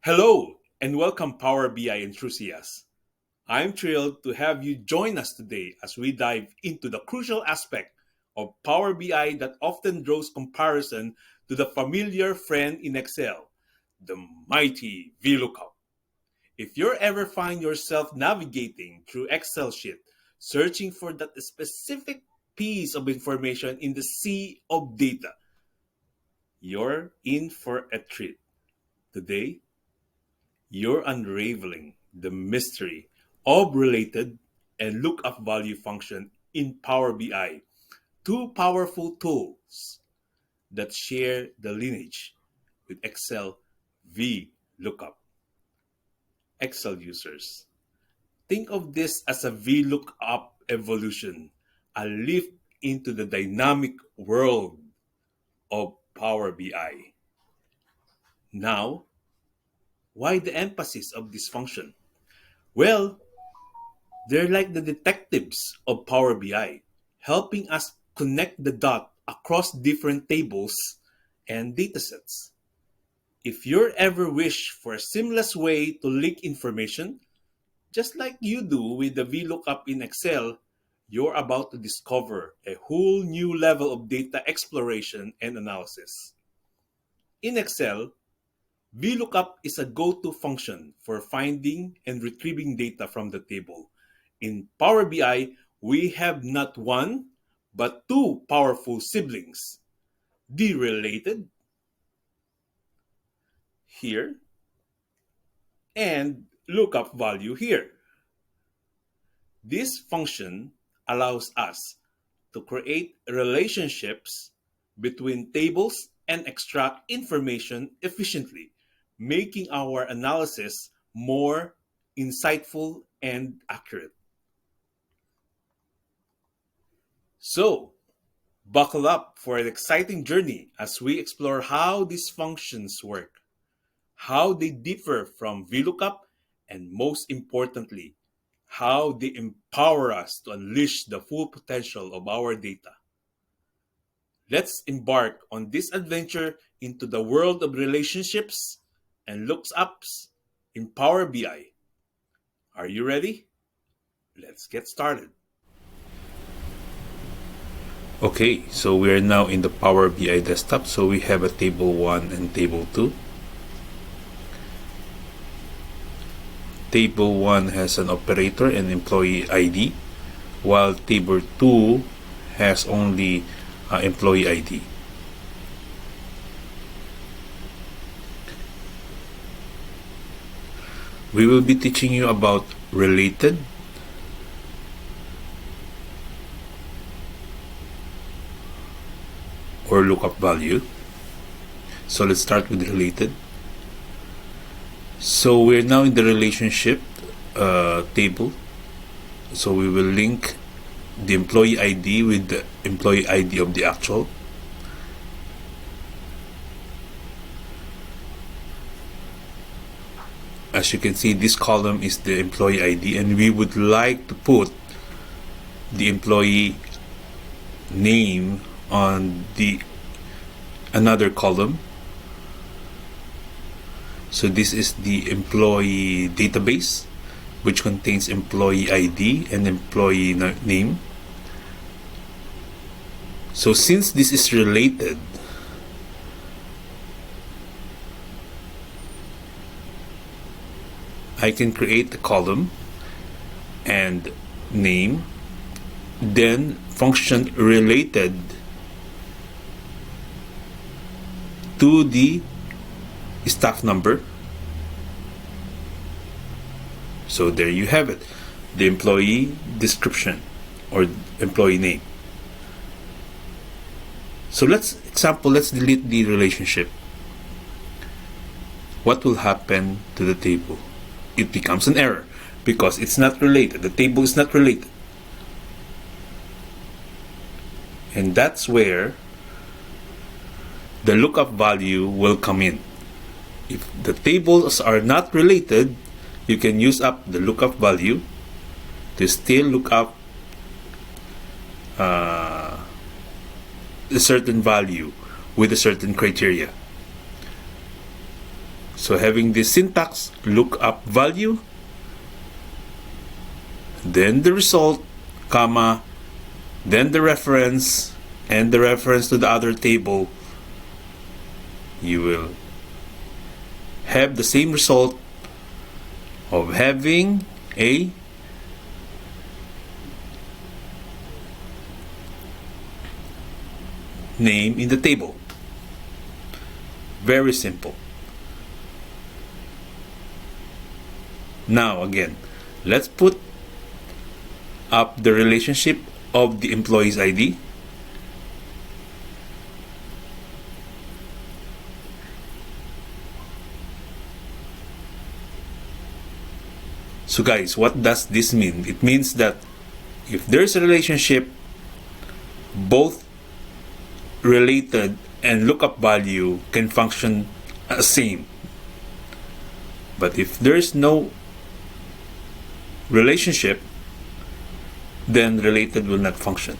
Hello and welcome, Power BI enthusiasts. I'm thrilled to have you join us today as we dive into the crucial aspect of Power BI that often draws comparison to the familiar friend in Excel, the mighty VLOOKUP. If you ever find yourself navigating through Excel sheet, searching for that specific piece of information in the sea of data, you're in for a treat. Today, you're unraveling the mystery of related and lookup value function in Power BI, two powerful tools that share the lineage with Excel V lookup. Excel users, think of this as a V lookup evolution, a leap into the dynamic world of Power BI. Now, why the emphasis of this function? Well, they're like the detectives of Power BI, helping us connect the dot across different tables and datasets. If you ever wish for a seamless way to link information, just like you do with the VLOOKUP in Excel, you're about to discover a whole new level of data exploration and analysis. In Excel, VLOOKUP is a go-to function for finding and retrieving data from the table. In Power BI, we have not one, but two powerful siblings. The related here and lookup value here. This function allows us to create relationships between tables and extract information efficiently, making our analysis more insightful and accurate. So, buckle up for an exciting journey as we explore how these functions work, how they differ from VLOOKUP, and most importantly, how they empower us to unleash the full potential of our data. Let's embark on this adventure into the world of relationships and lookups in Power BI. Are you ready? Let's get started. Okay, so we are now in the Power BI desktop. So we have a table 1 and table 2. Table 1 has an operator and employee ID, while table 2 has only employee ID. We will be teaching you about related, or lookup value. So let's start with related. So we're now in the relationship table. So we will link the employee ID with the employee ID of the actual. As you can see, this column is the employee ID, and we would like to put the employee name on the another column. So this is the employee database, which contains employee ID and employee name. So since this is related, I can create a column and name, then function related to the staff number. So there you have it, the employee description or employee name. So let's delete the relationship. What will happen to the table? It becomes an error because it's not related. The table is not related. And that's where the lookup value will come in. If the tables are not related, you can use up the lookup value to still look up a certain value with a certain criteria. So having this syntax, lookup value, then the result, comma, then the reference, and the reference to the other table, you will have the same result of having a name in the table. Very simple. Now again, let's put up the relationship of the employee's ID. So guys, what does this mean? It means that if there's a relationship, both related and lookup value can function as same. But if there's no relationship, then related will not function.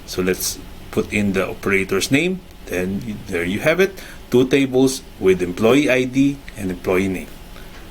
So let's put in the operator's name. Then there you have it, two tables with employee ID and employee name.